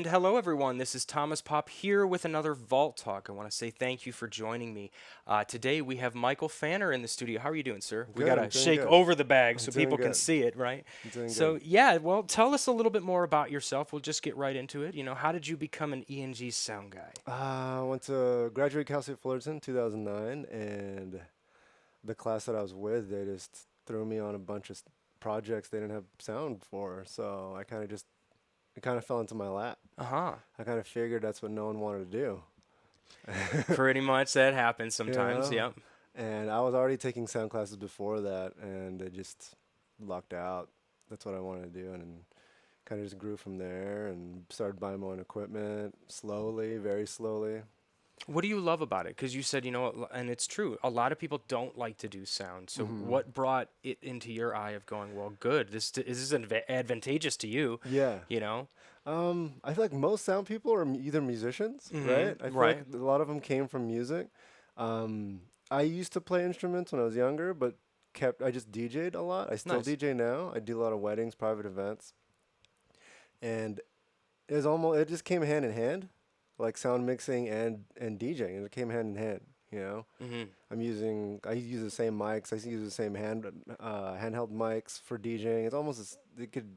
hello, everyone. This is Thomas Pop here with another Vault Talk. I want to say thank you for joining me. Today we have Michael Fanner in the studio. How are you doing, sir? We Good, got I'm to doing shake good. over the bag I'm so doing people can good. see it, right? I'm doing good. So, yeah, well, tell us a little bit more about yourself. We'll just get right into it. How did you become an ENG sound guy? I went to graduate Cal State Fullerton 2009, and the class that I was with, they just threw me on a bunch of projects they didn't have sound for. So it kind of fell into my lap. Uh huh. I kind of figured that's what no one wanted to do. Pretty much that happens You sometimes. know? Yep. And I was already taking sound classes before that, and it just lucked out. That's what I wanted to do, and kind of just grew from there and started buying my own equipment slowly, very slowly. What do you love about it? Because you said, and it's true, a lot of people don't like to do sound. So, Hmm. what brought it into your eye of going, well, good, this is advantageous to you, Yeah. you know? I feel like most sound people are either musicians, right? I feel like Right. a lot of them came from music. Um, I used to play instruments when I was younger, but I just DJ'd a lot. I still Nice. DJ now. I do a lot of weddings, private events, and it just came hand in hand, like sound mixing and DJing. It came hand in hand, you know. Hmm. I use the same mics. I use the same handheld mics for DJing. It could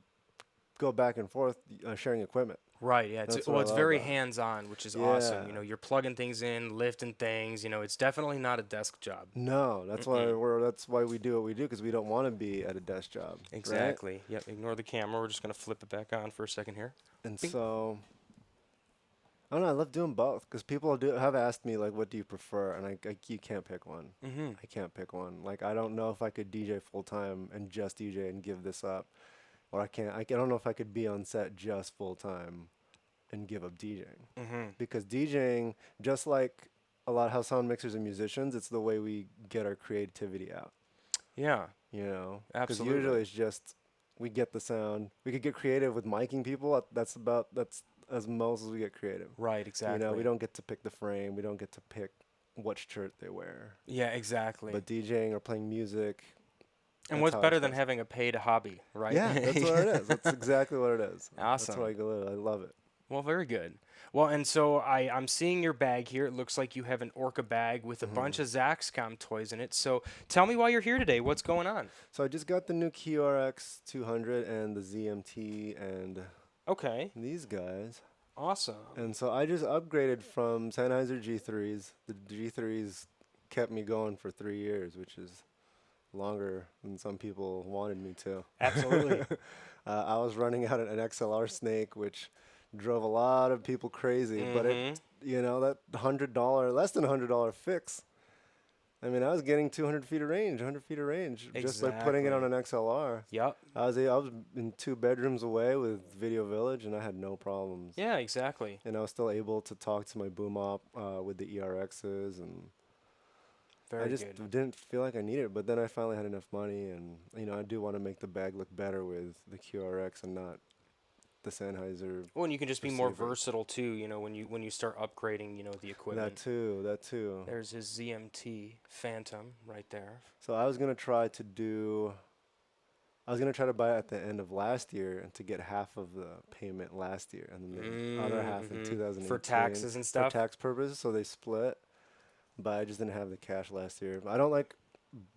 go back and forth sharing equipment. Right. Yeah. That's what Well, I it's love very about it. hands-on, which is awesome. Yeah. You're plugging things in, lifting things. It's definitely not a desk job. No, Mm-mm. that's why we do what we do because we don't want to be at a desk job, right? Exactly. Yep. Ignore the camera. We're just gonna flip it back on for a second here. And Bing. so I don't know. I love doing both because have asked me like, what do you prefer? And you can't pick one. Hmm. I can't pick one. Like I don't know if I could DJ full time and just DJ and give this up, or I don't know if I could be on set just full time and give up DJing Hmm. because DJing, just like a lot of how sound mixers and musicians, it's the way we get our creativity out. Yeah. Because Absolutely. usually it's just we get the sound. We could get creative with miking people. That's as most as we get creative. Right. We Exactly. don't get to pick the frame. We don't get to pick what shirt they wear. Yeah. Exactly. But DJing or playing music, And that's what's how it better than feels. having a paid hobby, right? Yeah, that's what it is. That's exactly what it is. That's why Awesome. I love it. Well, very good. Well, and so I'm seeing your bag here. It looks like you have an Orca bag with a Hmm. bunch of Zaxcom toys in it. So tell me why you're here today. What's going on? So I just got the new QRX 200 and the ZMT and Okay. these guys. Awesome. And so I just upgraded from Sennheiser G3s. The G3s kept me going for 3 years, which is longer than some people wanted me to. Absolutely. I was running out an XLR Snake, which drove a lot of people crazy. But Mm-hmm. that less than $100 fix. I mean, I was getting 200 feet of range, 100 feet of range, just by putting it on Exactly. an XLR. Yep. I was in 2 bedrooms away with Video Village, and I had no problems. Yeah, exactly. And I was still able to talk to my boom op with the ERXs, and I Very just good. didn't feel like I needed it. But then I finally had enough money, and I do want to make the bag look better with the QRX and not the Sennheiser Well, and you can just be more receiver. versatile too, when you start upgrading, the That equipment. too, that too. There's his ZMT Phantom right there. So I was gonna try to buy it at the end of last year and to get half of the payment last year, and then the other half in Mm-hmm. For 2018 taxes and for stuff. tax purposes. So they split. But I just didn't have the cash last year. I don't like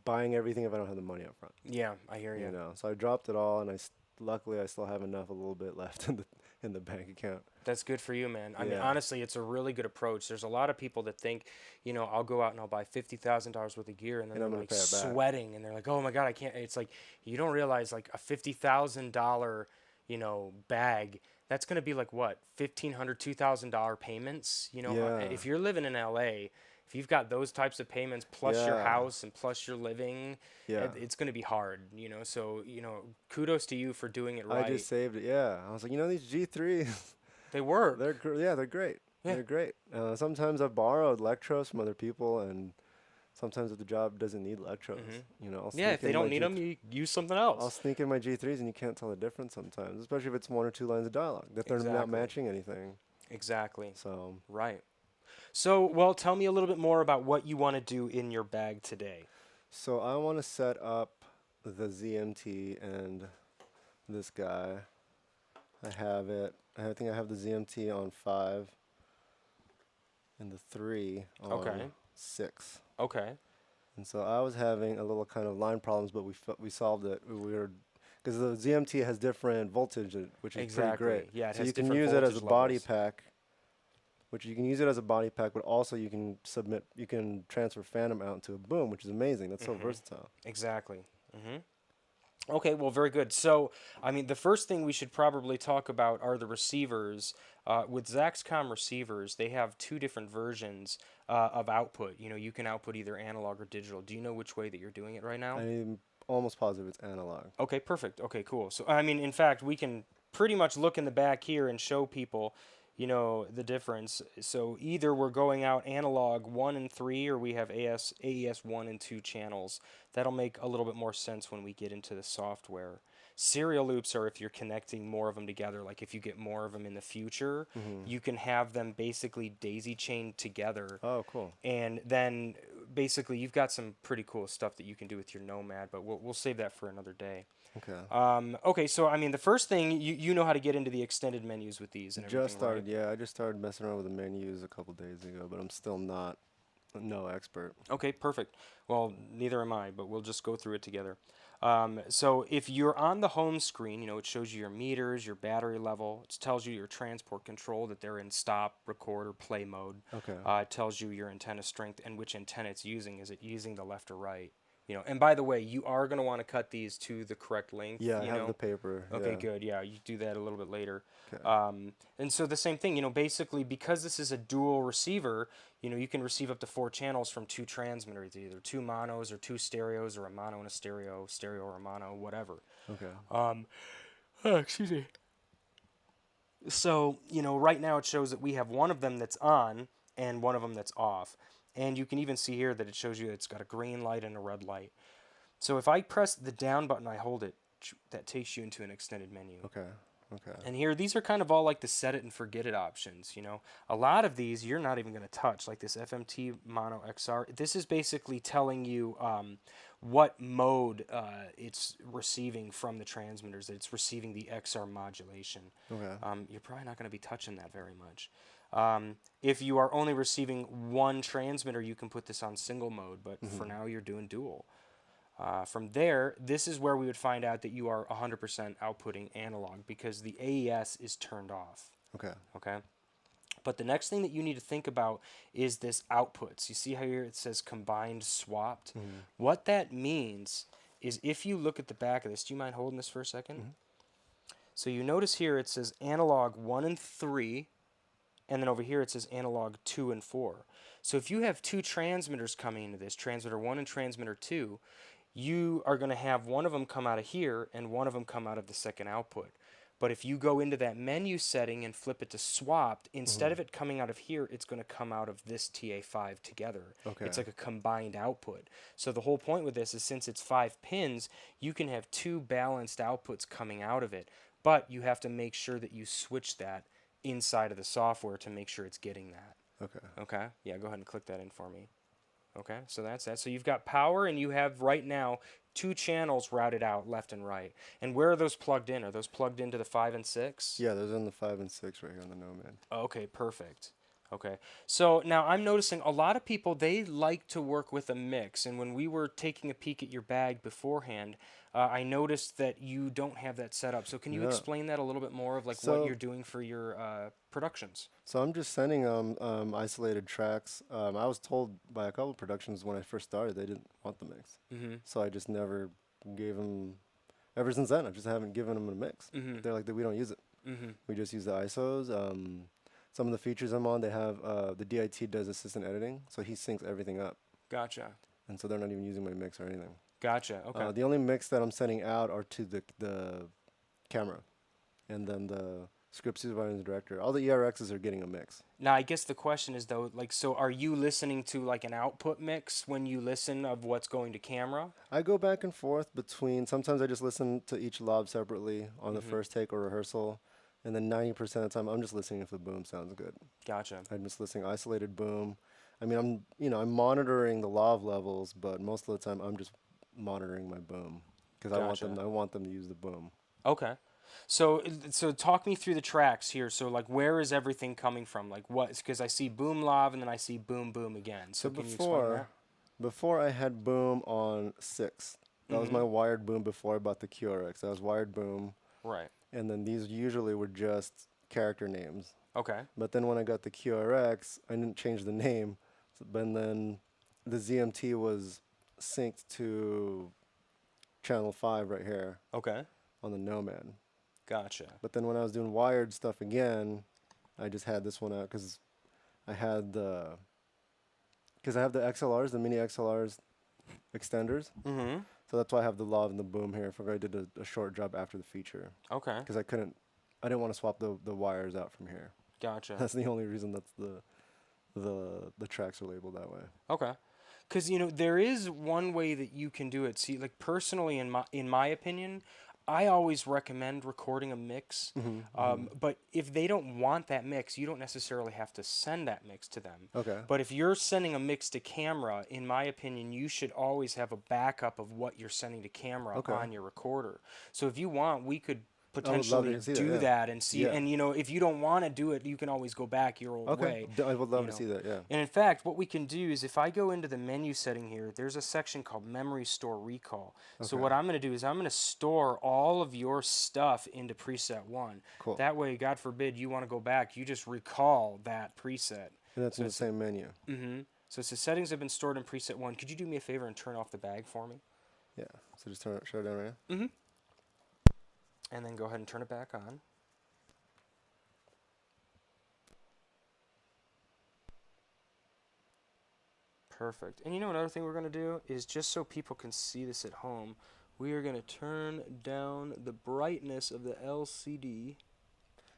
buying everything if I don't have the money up front, Yeah, I hear you. So I dropped it all, and luckily I still have enough, a little bit left in the bank account. That's good for you, man. I mean, Yeah, honestly, it's a really good approach. There's a lot of people that think, I'll go out and I'll buy $50,000 worth of gear, and then and they're I'm gonna like pay it back. sweating, and they're like, "Oh my God, I can't." It's like you don't realize like a $50,000, bag. That's gonna be like what, $1,500, $2,000 payments. Yeah, If you're living in LA, if you've got those types of payments plus your yeah, house and plus your living, yeah. it's gonna be hard. So kudos to you for doing it I right. just saved it. Yeah, I was like, these G3s, They work. they're great. Yeah. They're great. Sometimes I've borrowed Electros from other people, and sometimes if the job doesn't need Electros, Hmm. I'll Yeah, if sneak they in my don't need G. them, you use something I'll else. sneak in my G3s, and you can't tell the difference sometimes, especially if it's one or two lines of dialogue that they're not Exactly. matching anything. Exactly. So, Right. So, well, tell me a little bit more about what you want to do in your bag today. so I want to set up the ZMT and this guy. I have it. I think I have the ZMT on 5 and the 3 on Okay. 6. Okay. And so I was having a little kind of line problems, but we solved it. We were because the ZMT has different voltage, which is pretty great. Exactly. Yeah, it So has you can different use it as a voltage body levels. pack, which you can use it as a body pack, but also you can transfer phantom out into a boom, which is amazing. That's so versatile. Exactly. Okay, well, very good. So, I mean, the first thing we should probably talk about are the receivers. With Zaxcom receivers, they have two different versions of output. You know, you can output either analog or digital. Do you know which way that you're doing it right now? I'm almost positive it's analog. Okay, perfect. Okay, cool. So, I mean, in fact, we can pretty much look in the back here and show people, you know, the difference. So, either we're going out analog 1 and 3, or we have AES 1 and 2 channels. That'll make a little bit more sense when we get into the software. Serial loops are if you're connecting more of them together, like if you get more of them in the future, Hmm. you can have them basically daisy chained together, Oh, cool. and then basically you've got some pretty cool stuff that you can do with your Nomad, but we'll save that for another day. Okay. Okay, so I mean, the first thing, you know how to get into the extended menus with these and Just everything, right? started, yeah, I just started messing around with the menus a couple days ago, but I'm still not no expert. Okay, perfect. Well, neither am I, but we'll just go through it together. So if you're on the home screen, you know, it shows you your meters, your battery level. It tells you your transport control, that they're in stop, record, or play mode. Okay. It tells you your antenna strength and which antenna it's using. Is it using the left or right? You know, and by the way, you are going to want to cut these to the correct length, Yeah, I you have the know. paper. Okay, Yeah. good. Yeah, you do that a little bit later. Okay. And so the same thing, you know, basically because this is a dual receiver, you know, you can receive up to 4 channels from 2 transmitters, either 2 monos or 2 stereos, or a mono and a stereo, stereo or a mono, whatever. Okay. Excuse me. So, you know, right now it shows that we have one of them that's on and one of them that's off. And you can even see here that it shows you it's got a green light and a red light. So if I press the down button, I hold it, that takes you into an extended menu. Okay. Okay. And here, these are kind of all like the set it and forget it options. You know, a lot of these you're not even going to touch, like this FMT Mono XR. This is basically telling you what mode it's receiving from the transmitters. That it's receiving the XR modulation. Okay. You're probably not going to be touching that very much. If you are only receiving one transmitter, you can put this on single mode, but for Hmm. now you're doing dual. From there, this is where we would find out that you are 100% outputting analog because the AES is turned off. Okay. Okay. But the next thing that you need to think about is this outputs. You see how here it says combined swapped? Hmm. What that means is if you look at the back of this, do you mind holding this for a second? Hmm. So you notice here it says analog 1 and 3, and then over here it says analog 2 and 4. So if you have two transmitters coming into this, transmitter 1 and transmitter 2, you are going to have one of them come out of here and one of them come out of the second output. But if you go into that menu setting and flip it to swapped, instead Hmm. of it coming out of here, it's going to come out of this TA5 together. Okay. It's like a combined output. So the whole point with this is since it's 5 pins, you can have two balanced outputs coming out of it. But you have to make sure that you switch that inside of the software to make sure it's getting that. Okay. Okay? Yeah, go ahead and click that in for me. Okay, so that's that. So you've got power, and you have right now 2 channels routed out left and right. And where are those plugged in? Are those plugged into the 5 and 6? Yeah, there's in the 5 and 6 right here on the Nomad. Okay, perfect. Okay, so now I'm noticing a lot of people, they like to work with a mix. And when we were taking a peek at your bag beforehand, I noticed that you don't have that set up. So can you No. explain that a little bit more of like what you're So doing for your productions? so I'm just sending isolated tracks. I was told by a couple of productions when I first started they didn't want the mix. Mm-hmm. So I just never gave them. Ever since then, I just haven't given them a mix. Mm-hmm. They're like, we don't use it. Mm-hmm. We just use the ISOs. Some of the features I'm on, they have the DIT does assistant editing, so he syncs everything up, Gotcha. and so they're not even using my mix or anything. Gotcha. Okay. The only mix that I'm sending out are to the camera, and then the script supervisor and the director. All the ERXs are getting a mix. Now, I guess the question is though, like, so are you listening to like an output mix when you listen of what's going to camera? I go back and forth between. Sometimes I just listen to each lob separately on the Mm-hmm. first take or rehearsal, and then 90% of the time I'm just listening if the boom sounds good. Gotcha. I'm just listening isolated boom. I mean, I'm monitoring the lav levels, but most of the time I'm just monitoring my boom because Gotcha. I want them to use the boom. Okay. So talk me through the tracks here. So like, where is everything coming from? Like what? Because I see boom lav and then I see boom boom again. So So can you explain that? before I had boom on 6. That was my Mm-hmm. wired boom before I bought the QRX. That was wired boom, Right. and then these usually were just character names. Okay. But then when I got the QRX, I didn't change the name. But then the ZMT was synced to channel 5 right here Okay. on the Nomad. Gotcha. But then when I was doing wired stuff again, I just had this one out because I had the because I have the XLRs, the mini XLRs extenders. Mm-hmm. So that's why I have the lav and the boom here. For I did a short job after the feature Okay. because I didn't want to swap the wires out from here. Gotcha. That's the only reason that's the tracks are labeled that way. Okay. Because there is one way that you can do it. See, like personally, in my opinion, I always recommend recording a mix. But if they don't want that mix, you don't necessarily have to send that mix to them. Okay. But if you're sending a mix to camera, in my opinion, you should always have a backup of what you're sending to camera Okay. on your recorder. So if you want, we could I would love potentially to see that. do Yeah. that and see. Yeah. And if you don't want to do it, you can always go back your old Okay. way. I would love you to know. see that. Yeah. And in fact, what we can do is if I go into the menu setting here, there's a section called Memory Store Recall. So Okay. what I'm going to do is I'm going to store all of your stuff into preset 1. Cool. That way, God forbid, you want to go back, you just recall that preset. And that's So in the it's same menu. so it says settings have been stored in preset 1. Could you do me a favor and turn off the bag for me? Yeah. So just shut it down right now. And then go ahead and turn it back on. Perfect. And another thing we're going to do is just so people can see this at home, we are going to turn down the brightness of the LCD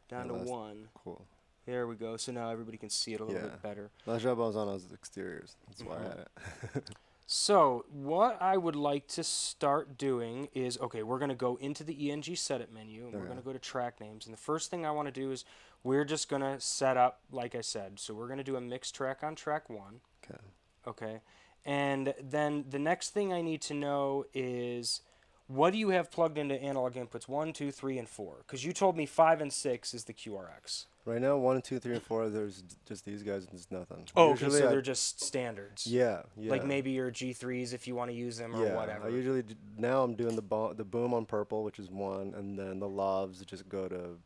down to 1. Cool. There we go. So now everybody can see it a little Yeah. bit better. Last job I was on, I was exteriors. That's why I had it. So what I would like to start doing is, okay, we're going to go into the ENG setup menu, and we're going to go to track names. And the first thing I want to do is we're just going to set up, like I said, so we're going to do a mix track on track 1. Okay. Okay. And then the next thing I need to know is what do you have plugged into analog inputs 1, 2, 3, and 4? Because you told me 5 and 6 is the QRX. Right now, 1, 2, 3, and 4. There's just these guys and just nothing. Oh, Usually okay, so they're just standards. Yeah. Yeah. Like maybe your G3s if you want to use them or yeah. whatever. I usually now I'm doing the boom on purple, which is 1, and then the lavs just go to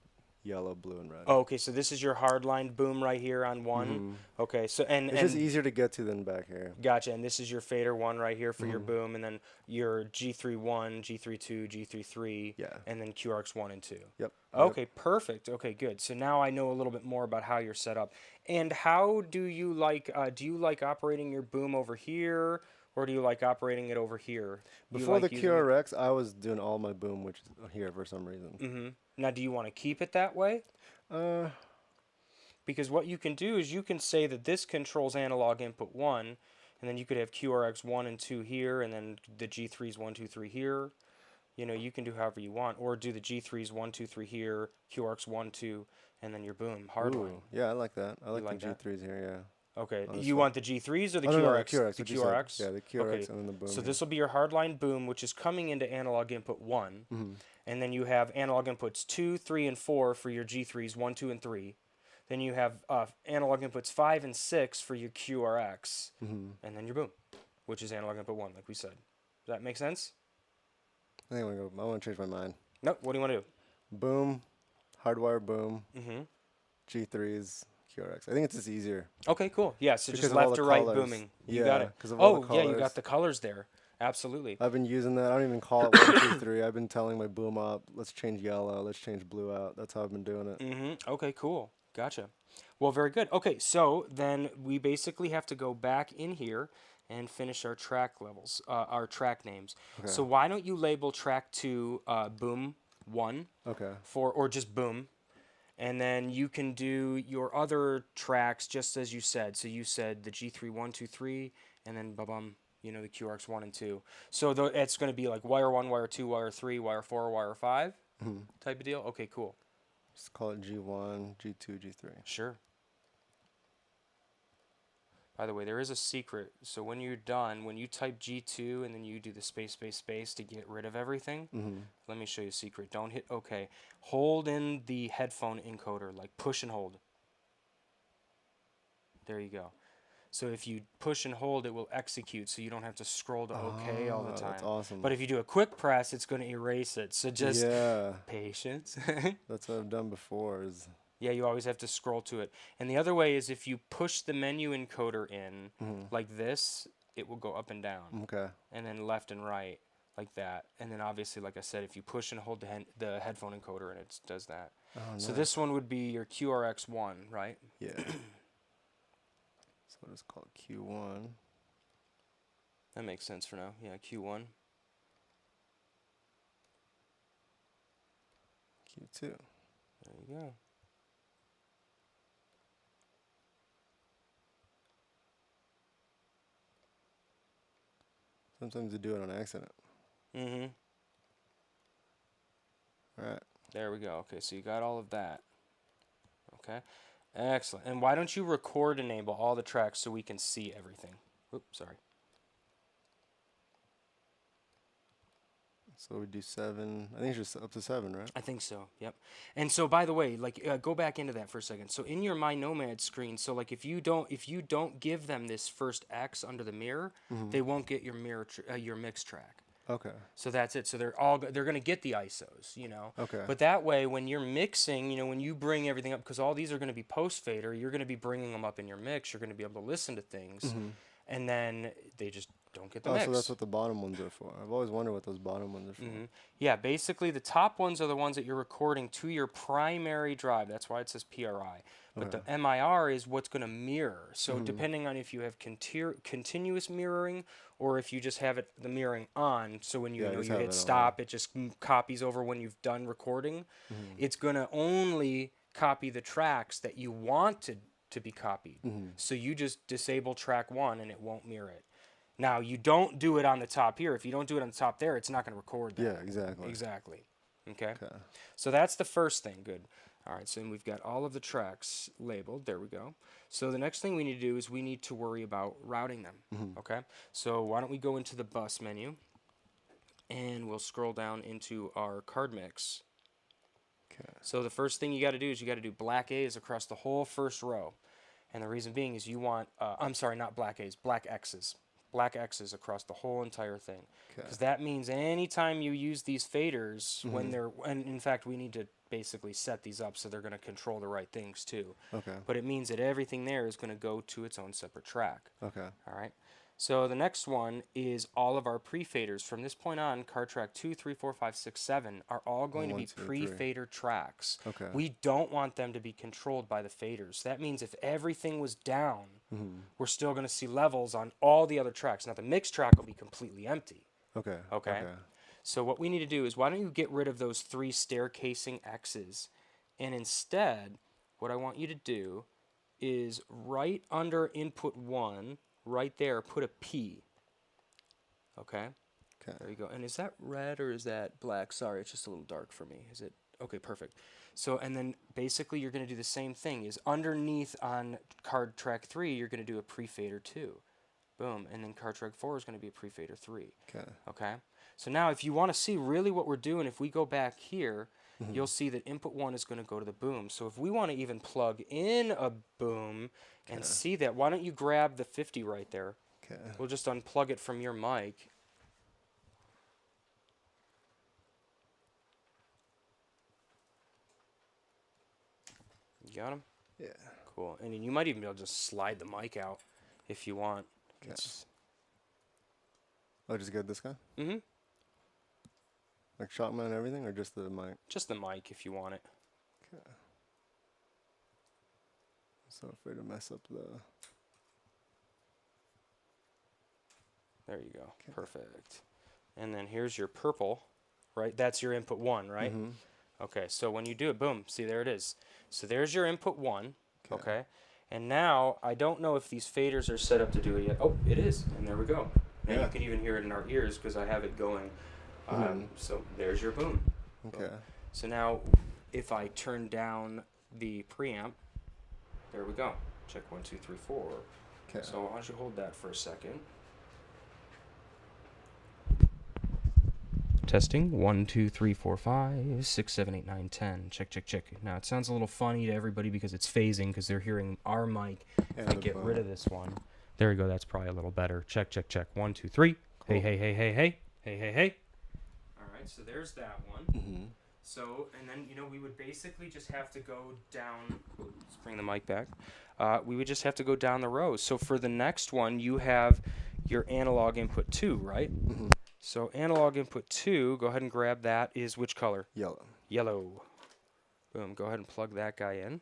yellow, blue, and red. Oh, okay, so this is your hardline boom right here on 1. Okay, so It's just easier to get to than back here. Gotcha, and this is your fader 1 right here for your boom, and then your G3-1, G3-2, G3-3, Yeah. and then QRX 1 and 2. Yep. Okay, perfect. Okay, good. So now I know a little bit more about how you're set up. And how do you like operating your boom over here, or do you like operating it over here? Do you Before like the using it- QRX, I was doing all my boom, which is here for some reason. Now, do you want to keep it that way? Because what you can do is you can say that this controls analog input 1, and then you could have QRX 1 and 2 here, and then the G3s 1, 2, 3 here. You can do however you want, or do the G3s 1, 2, 3 here, QRX 1, 2, and then your boom, hardline. Ooh, yeah, I like that. I like like the that? G3s here, yeah. Okay, Oh, that's you fine. want the G3s or the Oh, no, QRX? the QRX. The what you said. QRX? Yeah, the QRX Okay, and then the boom. so here. this will be your hardline boom, which is coming into analog input 1. And then you have analog inputs 2, 3, and 4 for your G3s 1, 2, and 3. Then you have analog inputs 5 and 6 for your QRX. And then your boom, which is analog input 1, like we said. Does that make sense? I think I want to change my mind. No, what do you want to do? Boom, hardwire boom, G3s, QRX. I think it's just easier. Okay, cool. Yeah, so Because just of all left the to right colors. booming. You Yeah, got it. 'cause of all the Oh, yeah, you colors. got the colors there. Absolutely. I've been using that. I don't even call it 1, 2, 3. I've been telling my boom up, let's change yellow, let's change blue out. That's how I've been doing it. Okay, cool. Gotcha. Well, very good. Okay, so then we basically have to go back in here and finish our track levels, our track names. So why don't you label track 2 boom 1 Okay. or just boom, and then you can do your other tracks just as you said. So you said the G3 1, 2, 3, and then bum, the QRX 1 and 2. So it's going to be like wire 1, wire 2, wire 3, wire 4, wire 5 type of deal. Okay, cool. Just call it G1, G2, G3. Sure. By the way, there is a secret. So when you're done, when you type G2 and then you do the space, space, space to get rid of everything, let me show you a secret. Don't hit OK. Hold in the headphone encoder, like push and hold. There you go. So if you push and hold, it will execute, so you don't have to scroll to OK all the Ah, that's time. awesome. But if you do a quick press, it's going to erase it. So just Yeah, patience. that's what I've done before. Is Yeah, you always have to scroll to it. And the other way is if you push the menu encoder in like this, it will go up and down. okay. And then left and right like that. And then obviously, like I said, if you push and hold the headphone encoder in, it does that. Oh, So nice. this one would be your QRX1, right? Yeah. So it's called Q1. That makes sense for now. Yeah, Q1. Q2. There you go. Sometimes you do it on accident. Mm-hmm. All right. There we go. Okay, so you got all of that. Okay, excellent. And why don't you record enable all the tracks so we can see everything? Oops, sorry. So we do 7. I think it's just up to 7, right? I think so. Yep. And so, by the way, like, go back into that for a second. So, in your My Nomad screen, so like, if you don't give them this first X under the mirror, they won't get your your mix track. Okay. So that's it. So they're going to get the ISOs, you know. Okay. But that way, when you're mixing, you know, when you bring everything up, because all these are going to be post fader, you're going to be bringing them up in your mix. You're going to be able to listen to things, and then they just don't get the Oh, mix. so that's what the bottom ones are for. I've always wondered what those bottom ones are for. Yeah, basically the top ones are the ones that you're recording to your primary drive. That's why it says PRI. But the MIR is what's going to mirror. So depending on if you have continuous mirroring or if you just have it the mirroring on, so when you Yeah, know just you have hit it on. stop, it just copies over when you've done recording. It's going to only copy the tracks that you want to be copied. So you just disable track 1 and it won't mirror it. Now, you don't do it on the top here. If you don't do it on the top there, it's not going to record that. Yeah, exactly. Exactly. Okay? Okay. So that's the first thing. Good. All right, so we've got all of the tracks labeled. There we go. So the next thing we need to do is we need to worry about routing them. Okay? So why don't we go into the bus menu, and we'll scroll down into our card mix. Okay. So the first thing you got to do is you got to do black A's across the whole first row. And the reason being is you want, I'm sorry, not black A's, black X's. Black X's across the whole entire thing. Because that means anytime you use these faders, when they're, and in fact, we need to basically set these up so they're going to control the right things too. Okay. But it means that everything there is going to go to its own separate track. Okay. All right. So the next one is all of our pre-faders. From this point on, card track 2, 3, 4, 5, 6, 7 are all going to be 1, 2, 3. pre-fader tracks. Okay. We don't want them to be controlled by the faders. That means if everything was down, we're still going to see levels on all the other tracks. Now the mix track will be completely empty. Okay. Okay. So what we need to do is, why don't you get rid of those 3 staircasing X's, and instead, what I want you to do is right under input 1, right there, put a P. Okay? Okay. There you go. And is that red or is that black? Sorry, it's just a little dark for me. Is it? Okay, perfect. So, and then basically you're going to do the same thing. Is underneath on card track 3, you're going to do a pre-fader 2. Boom. And then card track 4 is going to be a pre-fader 3. Okay. Okay? So now if you want to see really what we're doing, if we go back here, you'll see that input 1 is going to go to the boom. So if we want to even plug in a boom and see that, why don't you grab the 50 right there? Okay. We'll just unplug it from your mic. You got him? Yeah. Cool. And then you might even be able to just slide the mic out if you want. Okay. Oh, just get this guy? Mm-hmm. Like shot mount and everything, or just the mic? Just the mic if you want it. Okay. So afraid to mess up the. There you go. Okay. Perfect. And then here's your purple, right? That's your input 1, right? Okay, so when you do it, boom, see, there it is. So there's your input 1, okay? And now, I don't know if these faders are set up to do it yet. Oh, it is, and there we go. And you can even hear it in our ears because I have it going. So there's your boom. Okay. So now, if I turn down the preamp, there we go. Check 1, 2, 3, 4. Okay. So why don't you hold that for a second? Testing 1, 2, 3, 4, 5, 6, 7, 8, 9, 10. Check, check, check. Now it sounds a little funny to everybody because it's phasing because they're hearing our mic. If I get rid of this one, there we go. That's probably a little better. Check, check, check. 1, 2, 3. Cool. Hey, hey, hey, hey, hey, hey, hey, hey. All right, so there's that one. Mm-hmm. So, and then, we would basically just have to go down. Let's bring the mic back. We would just have to go down the rows. So for the next one, you have your analog input 2, right? Mm-hmm. So analog input 2, go ahead and grab that, is which color? Yellow. Yellow. Boom, go ahead and plug that guy in.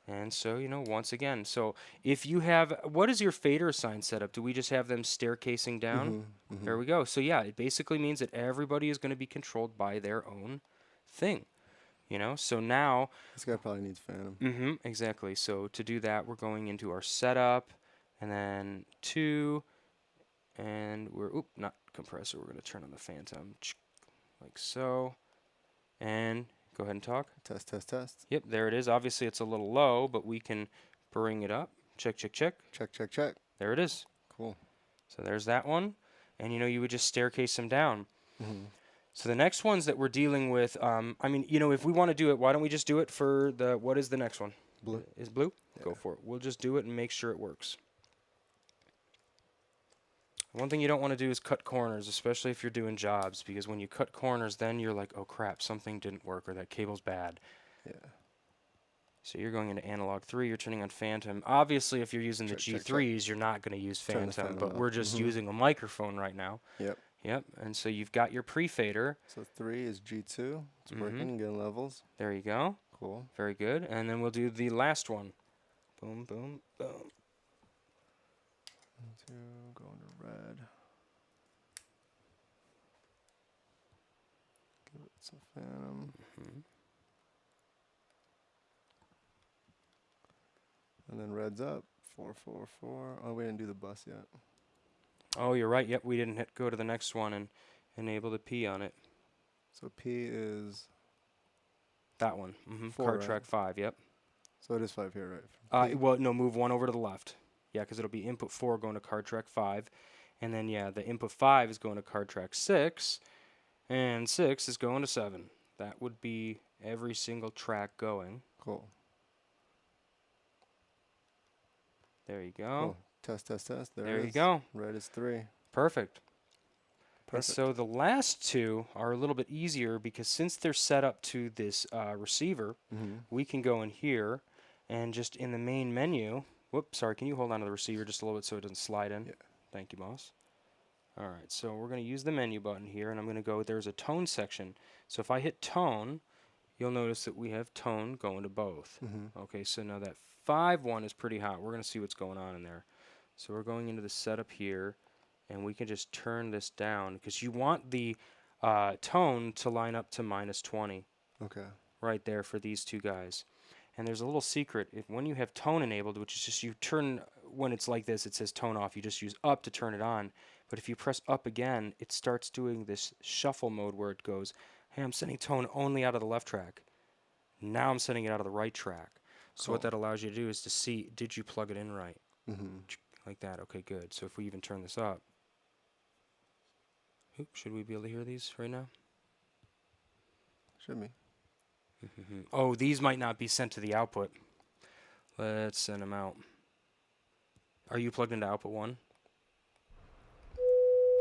And so, once again, so if you have, what is your fader sign setup? Do we just have them staircasing down? Mm-hmm. Mm-hmm. There we go. So yeah, it basically means that everybody is going to be controlled by their own thing. So now. This guy probably needs phantom. Exactly. So to do that, we're going into our setup, and then 2, and we're, not compressor, we're going to turn on the phantom, like so, and go ahead and talk. Test, test, test. Yep, there it is. Obviously, it's a little low, but we can bring it up. Check, check, check. Check, check, check. There it is. Cool. So there's that one, and you would just staircase them down. Mm-hmm. So the next ones that we're dealing with, if we want to do it, why don't we just do it for what is the next one? Blue. Is blue? Yeah. Go for it. We'll just do it and make sure it works. One thing you don't want to do is cut corners, especially if you're doing jobs, because when you cut corners, then you're like, oh crap, something didn't work or that cable's bad. Yeah. So you're going into analog 3, you're turning on phantom. Obviously, if you're using the Check, check, G3s, you're not going to use Turn the phantom, phantom but off. we're just using a microphone right now. Yep. Yep, and so you've got your pre-fader. So 3 is G2. It's working, getting levels. There you go. Cool. Very good. And then we'll do the last one. Boom, boom, boom. 2, going to red. Give it some phantom. And then red's up. 4, 4, 4. Oh, we didn't do the bus yet. Oh, you're right. Yep, we didn't go to the next one and enable the P on it. So P is That one. 4, Card right? track 5, yep. So it is 5 here, right? Well, no, move one over to the left. Yeah, because it'll be input 4 going to card track 5. And then, yeah, the input 5 is going to card track 6. And 6 is going to 7. That would be every single track going. Cool. There you go. Cool. Test, test, test. There There it you is. go. Red is 3. Perfect. And Perfect. so the last two are a little bit easier because since they're set up to this receiver, we can go in here and just in the main menu. Whoops, sorry. Can you hold on to the receiver just a little bit so it doesn't slide in? Yeah. Thank you, boss. All right, so we're going to use the menu button here, and I'm going to go, there's a tone section. So if I hit tone, you'll notice that we have tone going to both. Okay, so now that 5 one is pretty hot. We're going to see what's going on in there. So we're going into the setup here, and we can just turn this down because you want the tone to line up to -20. Okay. Right there for these two guys. And there's a little secret. When you have tone enabled, which is just you turn, when it's like this, it says tone off. You just use up to turn it on. But if you press up again, it starts doing this shuffle mode where it goes, hey, I'm sending tone only out of the left track. Now I'm sending it out of the right track. So what that allows you to do is to see, did you plug it in right? Like that. Okay, good. So if we even turn this up, should we be able to hear these right now? Should be. Oh, these might not be sent to the output. Let's send them out. Are you plugged into output 1?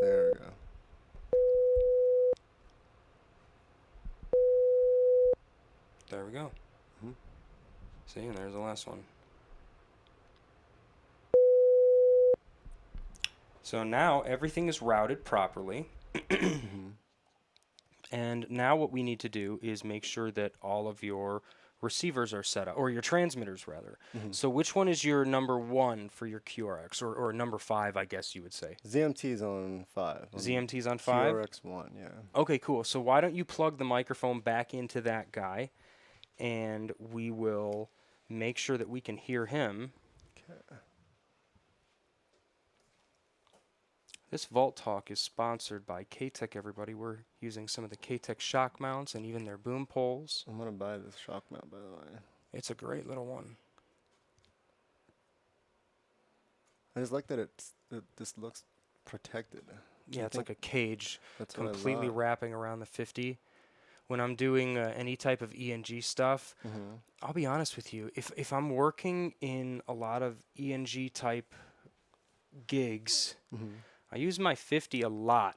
There we go. There we go. See, and there's the last one. So now everything is routed properly. And now what we need to do is make sure that all of your receivers are set up, or your transmitters rather. So which one is your number 1 for your QRX, or number 5, I guess you would say? ZMT's on 5. ZMT's on 5? QRX 1, yeah. Okay, cool. So why don't you plug the microphone back into that guy, and we will make sure that we can hear him. Okay. This Vault Talk is sponsored by K-Tech, everybody. We're using some of the K-Tech shock mounts and even their boom poles. I'm going to buy this shock mount, by the way. It's a great little one. I just like that this looks protected. Yeah, I it's think like a cage that's what I completely love. wrapping around the 50. When I'm doing any type of ENG stuff, Mm-hmm. I'll be honest with you. If I'm working in a lot of ENG type gigs, Mm-hmm. I use my 50 a lot.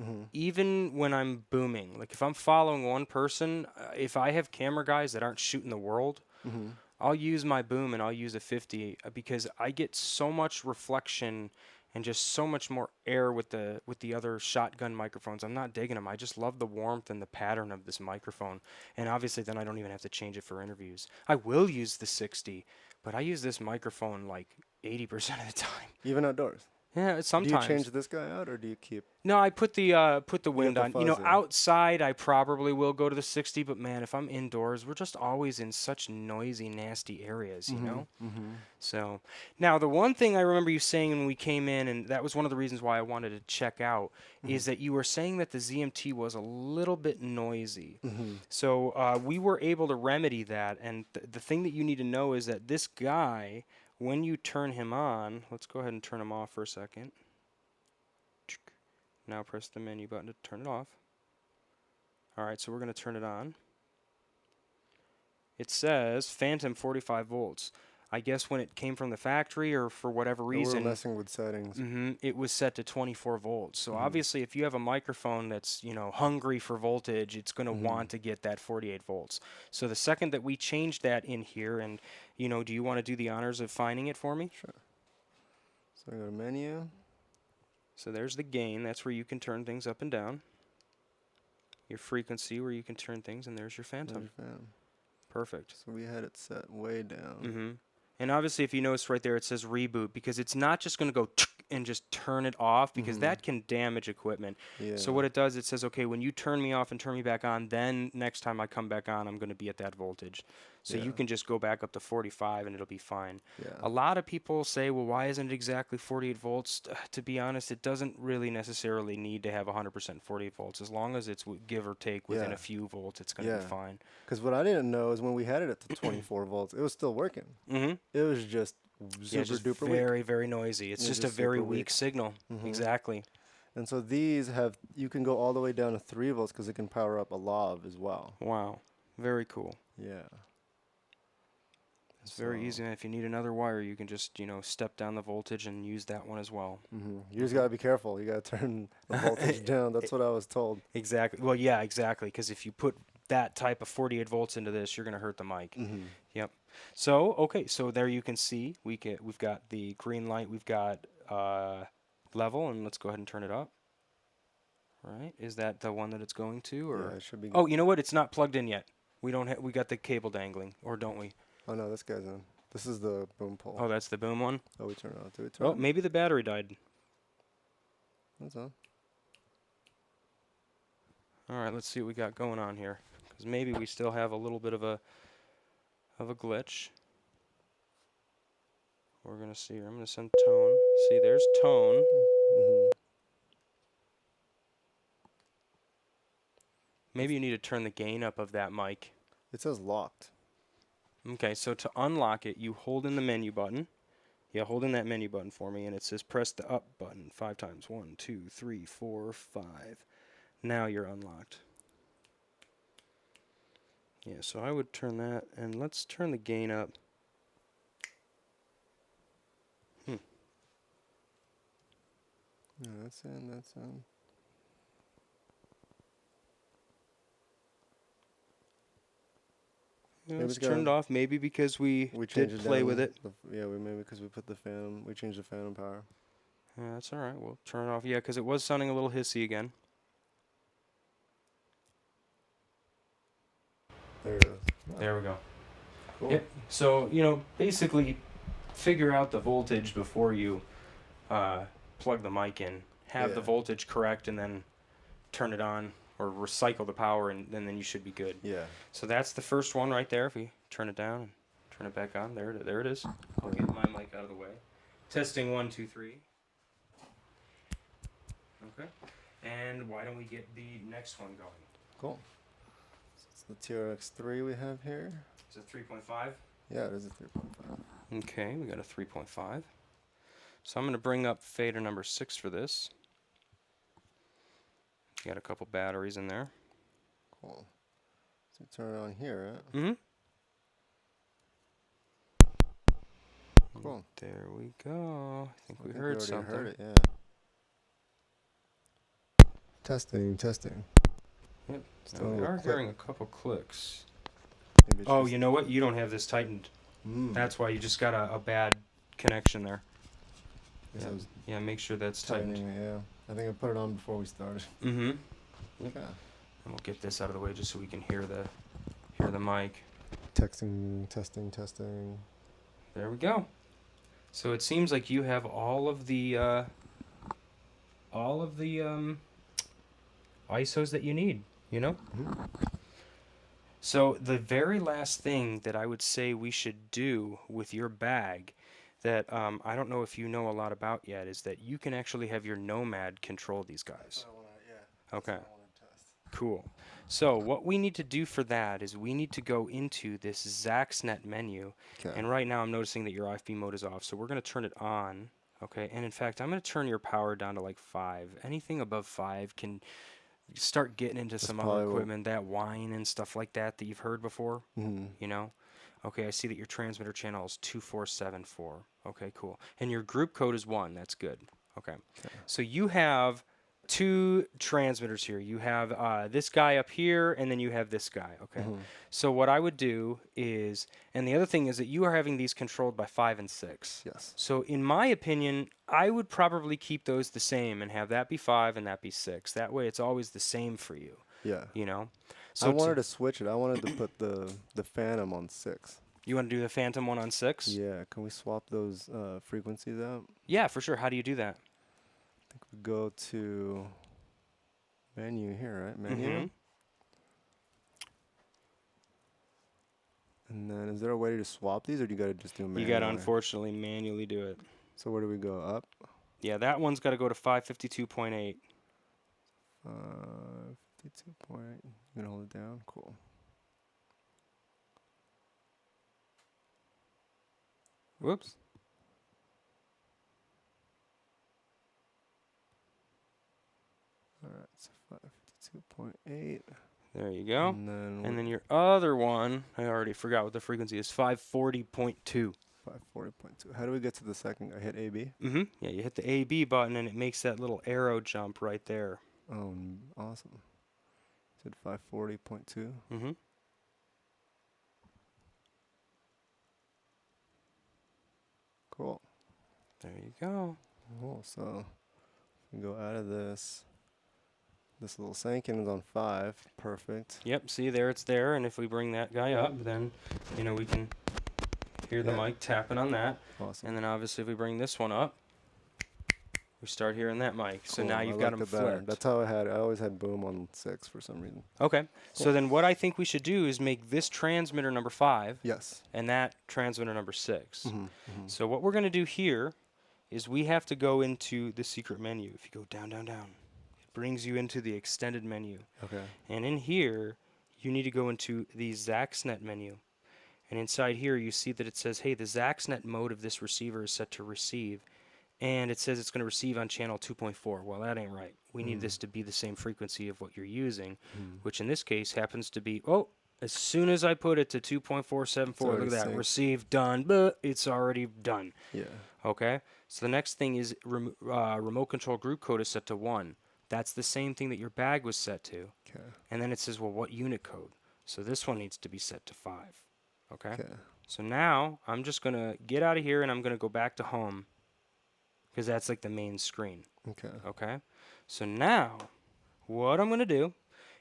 Mm-hmm. Even when I'm booming, like if I'm following one person, if I have camera guys that aren't shooting the world, Mm-hmm. I'll use my boom and I'll use a 50 because I get so much reflection and just so much more air with the other shotgun microphones. I'm not digging them. I just love the warmth and the pattern of this microphone. And obviously then I don't even have to change it for interviews. I will use the 60, but I use this microphone like 80% of the time. Even outdoors. Yeah, Do you change sometimes. this guy out, or do you keep? No, I put the You have wind the on. You know, fuzzy. outside I probably will go to the 60, but man, if I'm indoors, we're just always in such noisy, nasty areas, you Mm-hmm. know? Mm-hmm. So, now the one thing I remember you saying when we came in, and that was one of the reasons why I wanted to check out, Mm-hmm. is that you were saying that the ZMT was a little bit noisy. Mm-hmm. So, we were able to remedy that, and the thing that you need to know is that this guy, when you turn him on, let's go ahead and turn him off for a second. Now press the menu button to turn it off. Alright, so we're going to turn it on. It says Phantom 45 volts. I guess when it came from the factory or for whatever We were reason, messing with settings. it was set to 24 volts. So Mm-hmm. obviously if you have a microphone that's, hungry for voltage, it's going to Mm-hmm. want to get that 48 volts. So the second that we changed that in here, and, do you want to do the honors of finding it for me? Sure. So I go to menu. So there's the gain. That's where you can turn things up and down. Your frequency where you can turn things, and there's your There's Phantom. your fan. Perfect. So we had it set way down. And obviously, if you notice right there, it says reboot because it's not just going to go and just turn it off because Mm-hmm. that can damage equipment. So Yeah. what it does, it says, okay, when you turn me off and turn me back on, then next time I come back on, I'm going to be at that voltage. So Yeah. you can just go back up to 45 and it'll be fine. Yeah. A lot of people say, well, why isn't it exactly 48 volts? To be honest, it doesn't really necessarily need to have 100% 48 volts. As long as it's give or take within Yeah. a few volts, it's going to Yeah. be fine. Because what I didn't know is when we had it at the 24 volts, it was still working. Mm-hmm. It was just Yeah, super just duper weak. very, very noisy. It's It was just a just very super weak weak. signal. Mm-hmm. Exactly. And so these have, you can go all the way down to 3 volts because it can power up a lav as well. Wow. Very cool. Yeah. It's very easy. And if you need another wire, you can just, step down the voltage and use that one as well. Mm-hmm. You just got to be careful. You got to turn the voltage down. That's what I was told. Exactly. Well, yeah, exactly. Because if you put that type of 48 volts into this, you're going to hurt the mic. Mm-hmm. Yep. So, okay. So there you can see we've got the green light. We've got level. And let's go ahead and turn it up. Right. Is that the one that it's going to? Or Yeah, it should be. Oh, you know what? It's not plugged in yet. We don't. We got the cable dangling. Or don't we? Oh, no, this guy's on. This is the boom pole. Oh, that's the boom one? Oh, we turn it on. Do we turn Oh, it on? maybe the battery died. That's on. All right, let's see what we got going on here. Because maybe we still have a little bit of a glitch. We're going to see here. I'm going to send tone. See, there's tone. Mm-hmm. Maybe you need to turn the gain up of that mic. It says locked. Okay, so to unlock it, you hold in the menu button. Yeah, hold in that menu button for me, and it says press the up button 5 times. 1, 2, 3, 4, 5. Now you're unlocked. Yeah, so I would turn that, and let's turn the gain up. Yeah, that's in. That's in. Yeah, Maybe let's it's turn it got- off. Maybe because we We did changed it play down. with it. Yeah, we maybe because we put the fan. We changed the phantom power. Yeah, that's all right. We'll turn it off. Yeah, because it was sounding a little hissy again. There it is. There we go. Cool. Yep. So, basically figure out the voltage before you plug the mic in. Have the Yeah. voltage correct and then turn it on or recycle the power and then you should be good. Yeah. So that's the first one right there. If we turn it down and turn it back on, there it is. I'll get my mic out of the way. Testing 1, 2, 3. Okay. And why don't we get the next one going? Cool. So it's the TRX3 we have here. Is it 3.5? Yeah, it is a 3.5. Okay, we got a 3.5. So I'm going to bring up fader number 6 for this. Got a couple batteries in there. Cool. So turn it on here, right? Mm-hmm. Cool. There we go. I think we we heard already something. heard it, yeah. Testing, testing. Yep. Still Now a we little are click. hearing a couple clicks. Maybe it's Oh, just you know what? You don't have this tightened. That's why you just got a bad connection there. guess I was Yeah, make sure that's tightened. tightening it, yeah. I think I put it on before we started. Mm-hmm. Okay. And we'll get this out of the way just so we can hear the mic. Texting, testing, testing. There we go. So it seems like you have all of the ISOs that you need, you know? Mm-hmm. So the very last thing that I would say we should do with your bag that I don't know if you know a lot about yet is that you can actually have your Nomad control these guys. Okay. Cool. So what we need to do for that is we need to go into this Zaxnet menu. Okay. And right now I'm noticing that your IFB mode is off, so we're going to turn it on. Okay, and in fact, I'm going to turn your power down to like 5. Anything above 5 can start getting into That's some other probably what- equipment, that whine and stuff like that you've heard before, Mm-hmm. you know? Okay, I see that your transmitter channel is 2474. Okay, cool. And your group code is 1. That's good. Okay. So you have 2 transmitters here. You have this guy up here, and then you have this guy. Okay. Mm-hmm. So what I would do is, and the other thing is that you are having these controlled by 5 and 6. Yes. So in my opinion, I would probably keep those the same and have that be 5 and that be 6. That way it's always the same for you, Yeah. you know? I So wanted to switch it. I wanted to put the Phantom on 6. you want to do the Phantom one on 6? Yeah. Can we swap those frequencies out? Yeah, for sure. How do you do that? I think we go to menu here, right? Menu. Mhm. And then is there a way to swap these, or do you got to just do You manually? got to unfortunately manually do it. So where do we go? Up? Yeah, that one's got to go to 552.8. 52.8. You gonna hold it down? Cool. Whoops. All right. So 552.8. There you go. And And then your other one, I already forgot what the frequency is, 540.2. 540.2. How do we get to the second? I hit AB. Mm-hmm. Yeah, you hit the AB button and it makes that little arrow jump right there. Oh, awesome. Said 540.2. Mm-hmm. Cool. There you go. Cool. So we go out of this. This little Sankin is on 5. Perfect. Yep, see there it's there, and if we bring that guy up, then, you know, we can hear the Yeah. mic tapping on that. Awesome. And then obviously if we bring this one up, we start hearing that mic. So Cool. now I you've like got them it better. flipped. That's how I always had boom on 6 for some reason. Okay. So then what I think we should do is make this transmitter number 5 Yes. and that transmitter number 6. Mm-hmm. Mm-hmm. So what we're going to do here is we have to go into the secret menu. If you go down, down, down, it brings you into the extended menu. Okay. And in here, you need to go into the Zaxnet menu. And inside here, you see that it says, hey, the Zaxnet mode of this receiver is set to receive. And it says it's going to receive on channel 2.4. Well, that ain't right. We need this to be the same frequency of what you're using, which in this case happens to be, oh, as soon as I put it to 2.474, look at that, synced. receive, done, but it's already done. Yeah. Okay? So the next thing is remote control group code is set to 1. That's the same thing that your bag was set to. Okay. And then it says, well, what unit code? So this one needs to be set to 5. Okay? Okay. So now I'm just going to get out of here and I'm going to go back to home because that's like the main screen. Okay. Okay? So now what I'm going to do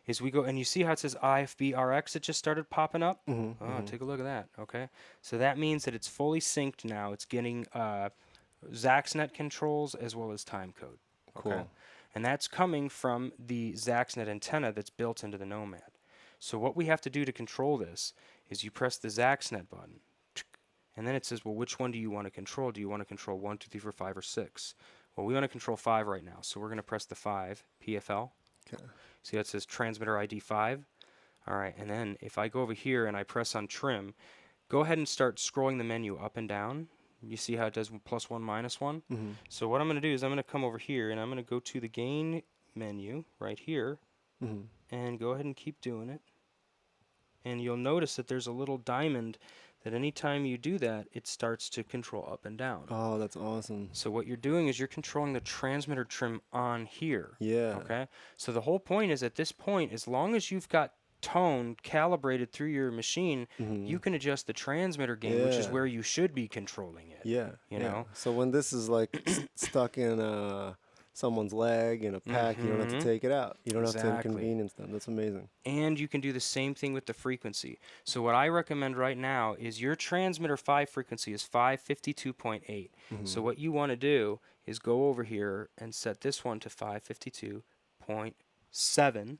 is we go, and you see how it says IFB RX? It just started popping up. Mm-hmm. Oh, take a look at that. Okay? So that means that it's fully synced now. It's getting Zaxnet controls as well as time code. Okay? Cool. And that's coming from the Zaxnet antenna that's built into the Nomad. So what we have to do to control this is you press the Zaxnet button, and then it says, well, which one do you want to control? Do you want to control 1, 2, 3, 4, 5, or 6? Well, we want to control 5 right now, so we're going to press the 5, PFL. Okay. See that says transmitter ID 5? All right, and then if I go over here and I press on trim, go ahead and start scrolling the menu up and down. You see how it does +1, -1? Mm-hmm. So what I'm going to do is I'm going to come over here and I'm going to go to the gain menu right here Mm-hmm. and go ahead and keep doing it. And you'll notice that there's a little diamond that anytime you do that, it starts to control up and down. Oh, that's awesome. So what you're doing is you're controlling the transmitter trim on here. Yeah. Okay? So the whole point is at this point, as long as you've got tone calibrated through your machine, Mm-hmm. you can adjust the transmitter gain, which is Yeah. where you should be controlling it. Yeah. You Yeah. know? So when this is like stuck in someone's leg in a pack, you don't have to Mm-hmm. take it out. You don't have to Exactly. inconvenience them. That's amazing. And you can do the same thing with the frequency. So what I recommend right now is your transmitter 5 frequency is 552.8. Mm-hmm. So what you want to do is go over here and set this one to 552.7.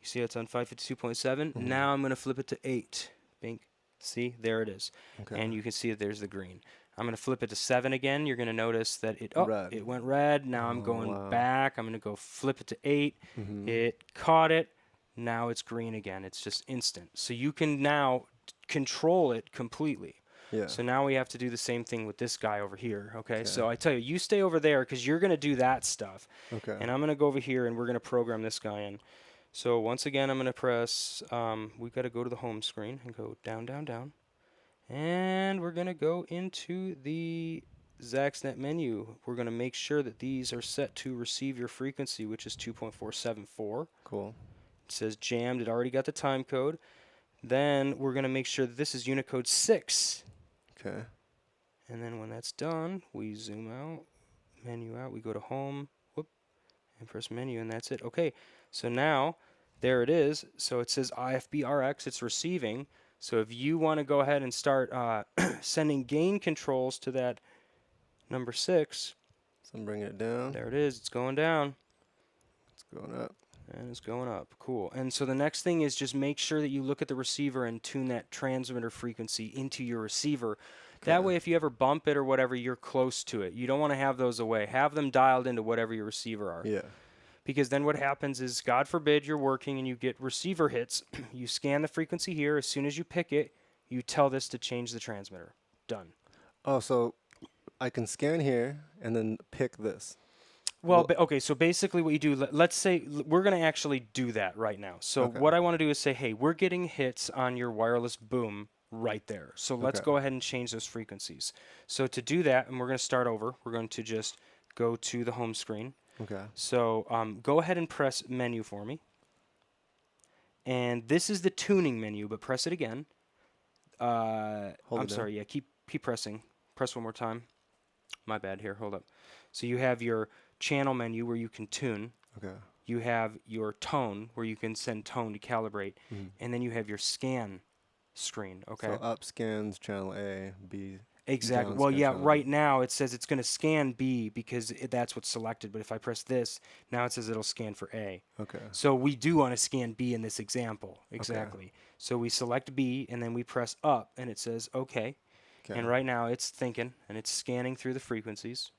You see it's on 552.7. Mm-hmm. Now I'm going to flip it to 8. Bink. See, there it is. Okay. And you can see that there's the green. I'm going to flip it to 7 again. You're going to notice that Red. it went red. Now I'm Oh, going wow. back. I'm going to go flip it to 8. Mm-hmm. It caught it. Now it's green again. It's just instant. So you can now control it completely. Yeah. So now we have to do the same thing with this guy over here. Okay. Okay. So I tell you, you stay over there because you're going to do that stuff. Okay. And I'm going to go over here and we're going to program this guy in. So once again, I'm going to press, we've got to go to the home screen and go down, down, down. And we're going to go into the Zaxnet menu. We're going to make sure that these are set to receive your frequency, which is 2.474. Cool. It says jammed. It already got the time code. Then we're going to make sure that this is Unicode 6. Okay. And then when that's done, we zoom out, menu out, we go to home, whoop, and press menu, and that's it. Okay, so now there it is. So it says IFBRX, it's receiving. So if you want to go ahead and start sending gain controls to that number 6, So I'm bringing it down. there it is. It's going down. It's going up. And it's going up. Cool. And so the next thing is just make sure that you look at the receiver and tune that transmitter frequency into your receiver. That Okay. way, if you ever bump it or whatever, you're close to it. You don't want to have those away. Have them dialed into whatever your receiver are. Yeah. Because then what happens is, God forbid, you're working and you get receiver hits. You scan the frequency here. As soon as you pick it, you tell this to change the transmitter. Done. Oh, so I can scan here and then pick this. Well, okay, so basically what you do, let's say we're going to actually do that right now. So Okay. what I want to do is say, hey, we're getting hits on your wireless boom right there. So let's Okay. go ahead and change those frequencies. So to do that, and we're going to start over, we're going to just go to the home screen. Okay. So go ahead and press menu for me. And this is the tuning menu, but press it again. Hold I'm it down. sorry, yeah, keep pressing. Press one more time. My bad here, hold up. So you have your channel menu where you can tune. Okay. You have your tone where you can send tone to calibrate. Mhm. And then you have your scan screen, okay? So up scans channel A, B. Exactly. down Well, scan yeah, channel right now it says it's going to scan B because that's what's selected. But if I press this, now it says it'll scan for A. Okay. So we do want to scan B in this example. Exactly. So we select B and then we press up and it says OK. Okay. And right now it's thinking and it's scanning through the frequencies.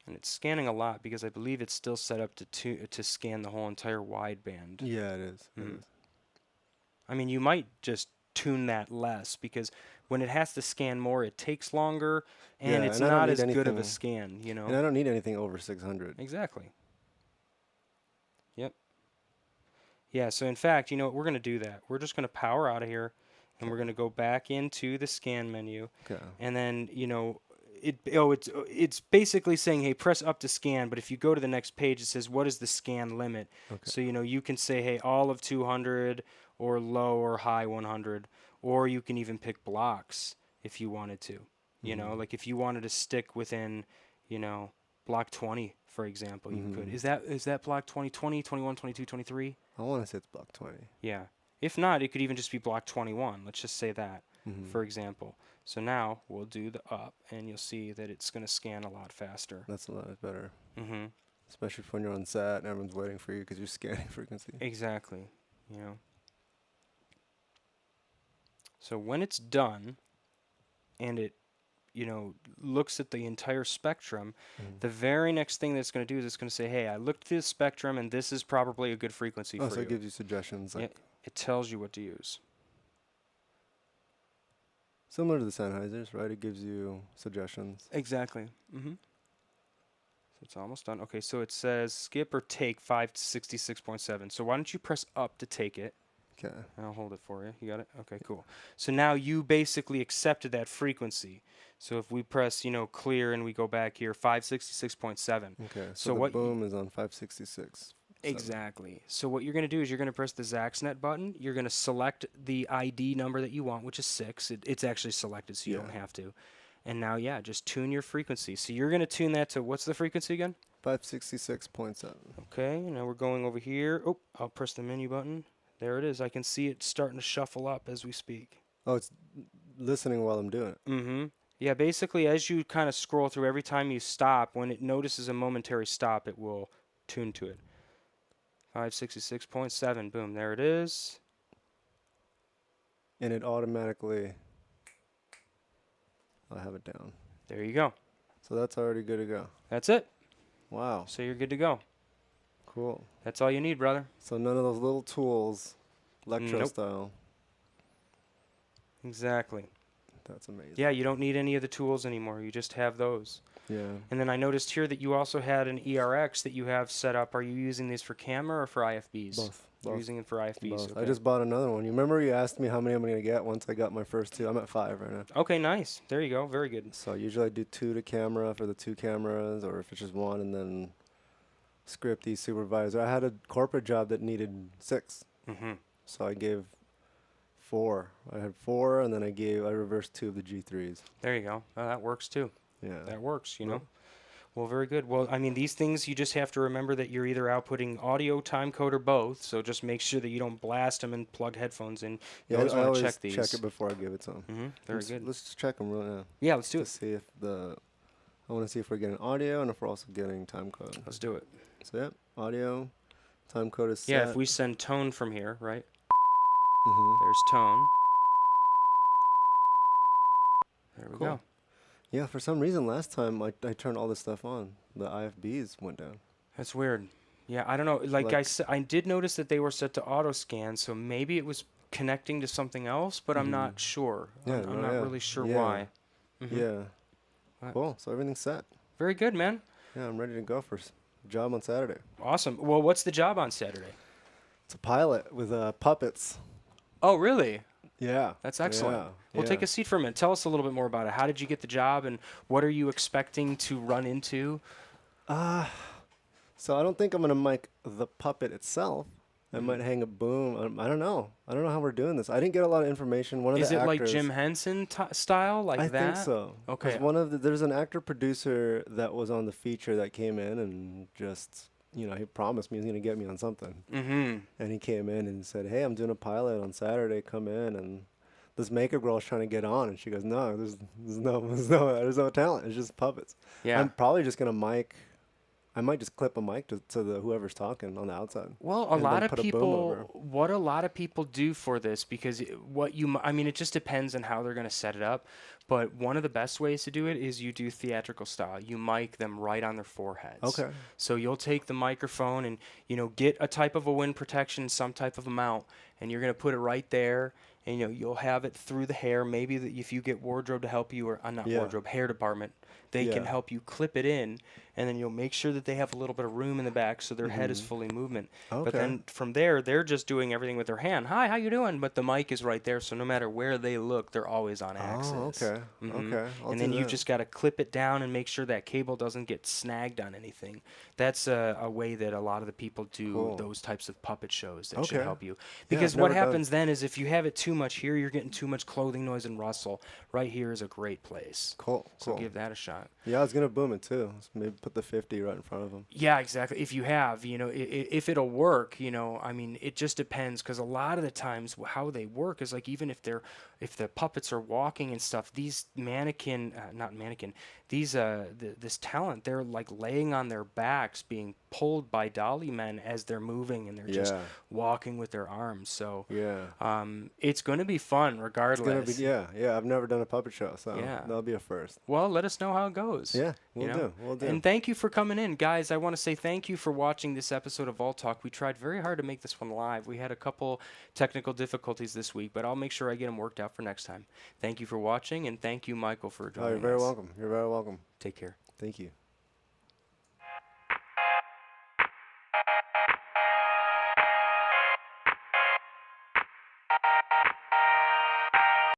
And it's scanning a lot because I believe it's still set up to scan the whole entire wideband. Yeah, it is. It Mm. is. I mean, you might just tune that less because when it has to scan more, it takes longer and Yeah, it's and I don't not need as good of a anything- scan, you know? And I don't need anything over 600. Exactly. Yep. Yeah, so in fact, you know what? We're going to do that. We're just going to power out of here and we're going to go back into the scan menu. Okay. And then, you know, it's basically saying, hey, press up to scan, but if you go to the next page, it says, what is the scan limit? Okay. So, you know, you can say, hey, all of 200 or low or high 100, or you can even pick blocks if you wanted to. You know, like if you wanted to stick within, you know, block 20, for example, you could. Is that block 20, 20, 21, 22, 23? I want to say it's block 20. Yeah. If not, it could even just be block 21. Let's just say that, for example. So now we'll do the up, and you'll see that it's going to scan a lot faster. That's a lot better. Mm-hmm. Especially when you're on sat and everyone's waiting for you because you're scanning frequency. Exactly. You know. So when it's done, and it, looks at the entire spectrum, Mhm. the very next thing that's going to do is it's going to say, hey, I looked through the spectrum and this is probably a good frequency Oh, for so it you. gives you suggestions, Yeah, like it tells you what to use. similar to the Sennheisers, right? It gives you suggestions. Exactly. So it's almost done. Okay, so it says skip or take 566.7. So why don't you press up to take it? Okay. I'll hold it for you. You got it? Okay, cool. So now you basically accepted that frequency. So if we press, clear and we go back here, 566.7. Okay. So So the what boom is on 566. 7. exactly. So what you're going to do is you're going to press the Zaxnet button. You're going to select the ID number that you want, which is 6. It's actually selected, so you Yeah. don't have to. And now, yeah, just tune your frequency. So you're going to tune that to, what's the frequency again? 566.7. Okay, now we're going over here. Oh, I'll press the menu button. There it is. I can see it starting to shuffle up as we speak. Oh, it's listening while I'm doing it. Mm-hmm. Yeah, basically, as you kind of scroll through, every time you stop, when it notices a momentary stop, it will tune to it. 566.7. Boom, there it is. And it automatically, I'll have it down. There you go. So that's already good to go. That's it. Wow. So you're good to go. Cool. That's all you need, brother. So none of those little tools, electro Nope. style. Exactly. That's amazing. Yeah, you don't need any of the tools anymore. You just have those. Yeah. And then I noticed here that you also had an ERX that you have set up. Are you using these for camera or for IFBs? Both. You're Both. using it for IFBs. Both. Okay. I just bought another one. You remember you asked me how many I'm going to get once I got my first 2? I'm at 5 right now. Okay, nice. There you go. Very good. So usually I do 2 to camera for the 2 cameras, or if it's just 1, and then script these supervisor. I had a corporate job that needed 6, Mm-hmm. so I gave 4. I had 4, and then I reversed 2 of the G3s. There you go. That works too. Yeah. That works, Yep. know. Well, very good. Well, I mean, these things you just have to remember that you're either outputting audio, time code, or both. So just make sure that you don't blast them and plug headphones in. You Yeah, always I want always to check these. check it before I give it to them. Mm-hmm. Very good. Let's just check them right now. Yeah, let's do To it. see if I want to see if we're getting audio and if we're also getting time code. Let's do it. So yeah, audio, time code is set. Yeah, if we send tone from here, right? Mhm. There's tone. There we Cool. go. Yeah, for some reason last time I turned all this stuff on. The IFBs went down. That's weird. Yeah, I don't know. Like I Like- said, I did notice that they were set to auto scan, so maybe it was connecting to something else, but I'm not sure. Yeah, I'm no, not yeah. really sure Yeah. why. Mhm. Yeah. Right. Cool. So everything's set. Very good, man. Yeah, I'm ready to go for job on Saturday. Awesome. Well, what's the job on Saturday? It's a pilot with puppets. Oh, really? Yeah. That's excellent. Yeah. Well, take a seat for a minute. Tell us a little bit more about it. How did you get the job, and what are you expecting to run into? So I don't think I'm gonna mic the puppet itself. I Mm-hmm. might hang a boom. I don't know. I don't know how we're doing this. I didn't get a lot of information. One of Is the it like actors, Jim Henson style, like I that? think so. 'Cause Okay. there's an actor producer that was on the feature that came in and just he promised me he's gonna get me on something. Mm-hmm. And he came in and said, "Hey, I'm doing a pilot on Saturday. Come in." And this maker girl's trying to get on, and she goes, "No, there's no talent. It's just puppets." Yeah. I'm probably just gonna mic. I might just clip a mic to the whoever's talking on the outside. Well, a and lot then of put a boom people, over. what a lot of people do for this, because I mean, it just depends on how they're going to set it up. But one of the best ways to do it is you do theatrical style. You mic them right on their foreheads. Okay. So you'll take the microphone and, get a type of a wind protection, some type of a mount, and you're going to put it right there. And, you'll have it through the hair. Maybe if you get wardrobe to help you, or not Yeah. wardrobe, hair department, they can Yeah. help you clip it in, and then you'll make sure that they have a little bit of room in the back so their head is fully movement. But Okay. then from there, they're just doing everything with their hand. Hi, how you doing? But the mic is right there, so no matter where they look, they're always on axis. Oh, okay. Mhm. Okay. I'll And do then you that. just got to clip it down and make sure that cable doesn't get snagged on anything. That's a way that a lot of the people do Cool. those types of puppet shows that should Okay. help you. Yeah, Because I've what never done- happens then is if you have it too much here, you're getting too much clothing noise and rustle. Right here is a great place. Cool. So Cool. give that a shot. Yeah, I was gonna boom it too. So maybe put the 50 right in front of them. Yeah, exactly. If you have, if it'll work, I mean, it just depends, because a lot of the times how they work is like, even if the puppets are walking and stuff, these not mannequin, these this talent, they're like laying on their backs, being pulled by dolly men as they're moving, and they're just Yeah. walking with their arms. So Yeah. it's going to be fun It's gonna be, regardless. yeah, yeah. I've never done a puppet show, so Yeah. that'll be a first. Well, let us know how it goes. Yeah, You we'll know, do. We'll do. and thank you for coming in, guys. I want to say thank you for watching this episode of All Talk. We tried very hard to make this one live. We had a couple technical difficulties this week, but I'll make sure I get them worked out for next time. Thank you for watching, and thank you, Michael, for Oh, you're joining very us. welcome. You're very welcome. Take care. Thank you.